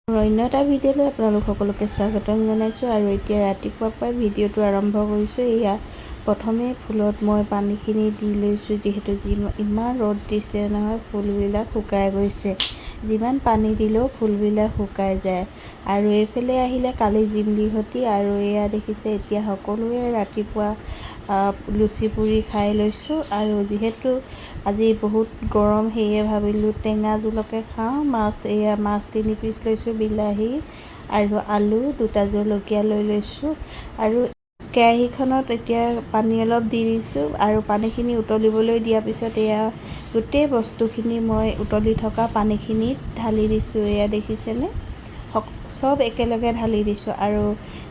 অন্য এটা ভিডিঅ'লৈ আপোনালোক সকলোকে স্বাগতম জনাইছোঁ আৰু এতিয়া ৰাতিপুৱাৰ পৰাই ভিডিঅ'টো আৰম্ভ কৰিছোঁ। এয়া প্ৰথমে ফুলত মই পানীখিনি দি লৈছোঁ, যিহেতু ইমান ৰ'দ দিছে নহয়, ফুলবিলাক শুকাই গৈছে। যিমান পানী দিলেও ফুলবিলাক শুকাই যায়। আৰু এইফালে আহিলে কালি জিমলিহঁতি, আৰু এয়া দেখিছে এতিয়া সকলোৱে ৰাতিপুৱা লুচি পুৰি খাই লৈছোঁ। আৰু যিহেতু আজি বহুত গৰম, সেয়ে ভাবিলোঁ টেঙা জোলকে খাওঁ। এয়া মাছ 3 পিচ লৈছোঁ, বিলাহী আৰু আলু, 2টা জলকীয়া লৈ লৈছোঁ। আৰু কেৰাহীখনত এতিয়া পানী অলপ দি দিছোঁ, আৰু পানীখিনি উতলিবলৈ দিয়াৰ পিছত এয়া গোটেই বস্তুখিনি মই উতলি থকা পানীখিনিত ঢালি দিছোঁ। এয়া দেখিছেনে, চব একেলগে ঢালি দিছোঁ। আৰু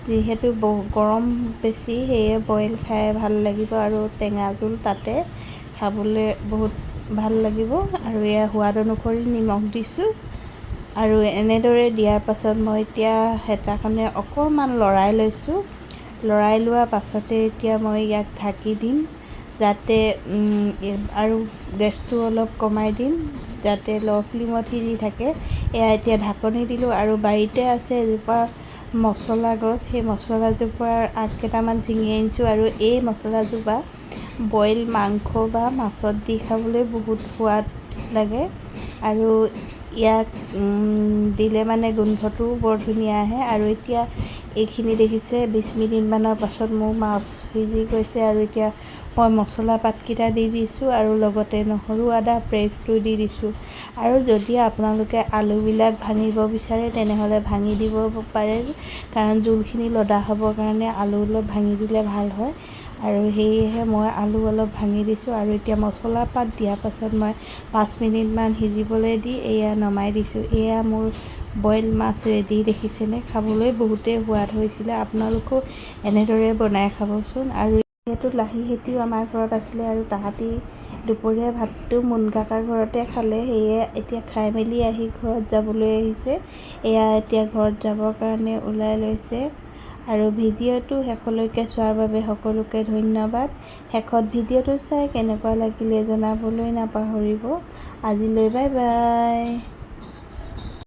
যিহেতু গৰম বেছি, সেয়ে বইল খাই ভাল লাগিব, আৰু টেঙা জোল তাতে খাবলৈ বহুত ভাল লাগিব। আৰু এয়া সোৱাদ অনুসৰি নিমখ দিছোঁ। আৰু এনেদৰে দিয়াৰ পাছত মই এতিয়া হেতাখনে অকণমান লৰাই লৈছোঁ। লৰাই লোৱাৰ পাছতে এতিয়া মই ইয়াক ঢাকি দিম, যাতে আৰু গেছটো অলপ কমাই দিম, যাতে ল' ফ্লেমত সিজি থাকে। এয়া এতিয়া ঢাকনি দিলোঁ, আৰু বাৰীতে আছে এজোপা মছলা গছ, সেই মছলাজোপাৰ আগ কেইটামান ছিঙি আনিছোঁ। আৰু এই মছলাজোপা বইল মাংস বা মাছত দি খাবলৈ বহুত সোৱাদ লাগে। আৰু ইয়াক দিলে মানে গোন্ধটোও বৰ ধুনীয়া আহে। আৰু এতিয়া এইখিনি দেখিছে 20 মিনিটমানৰ পাছত মোৰ মাছ সিজি গৈছে। আৰু এতিয়া মই মছলা পাতকেইটা দি দিছোঁ, আৰু লগতে নহৰু আদা পেষ্টটো দি দিছোঁ। আৰু যদি আপোনালোকে আলুবিলাক ভাঙিব বিচাৰে তেনেহ'লে ভাঙি দিব পাৰে, কাৰণ জোলখিনি লদা হ'বৰ কাৰণে আলু অলপ ভাঙি দিলে ভাল হয়। আৰু সেয়েহে মই আলু অলপ ভাঙি দিছোঁ। আৰু এতিয়া মছলা পাত দিয়াৰ পাছত মই 5 মিনিটমান সিজিবলৈ দি এয়া নমাই দিছোঁ। এয়া মোৰ বইল মাছ ৰেডি, দেখিছেনে, খাবলৈ বহুতেই সোৱাদ হৈছিলে। আপোনালোকেও এনেদৰে বনাই খাবচোন। আৰু যিহেতু লাহি খেতিও আমাৰ ঘৰত আছিলে, আৰু তাহাঁতি দুপৰীয়া ভাতটো মুন কাকাৰ ঘৰতে খালে, সেয়ে এতিয়া খাই মেলি আহি ঘৰত যাবলৈ আহিছে। এয়া এতিয়া ঘৰত যাবৰ কাৰণে ওলাই লৈছে। আৰু ভিডিঅ'টো শেষলৈকে চোৱাৰ বাবে সকলোকে ধন্যবাদ। শেষত ভিডিঅ'টো চাই কেনেকুৱা লাগিলে জনাবলৈ নাপাহৰিব। আজিলৈ বাই বাই।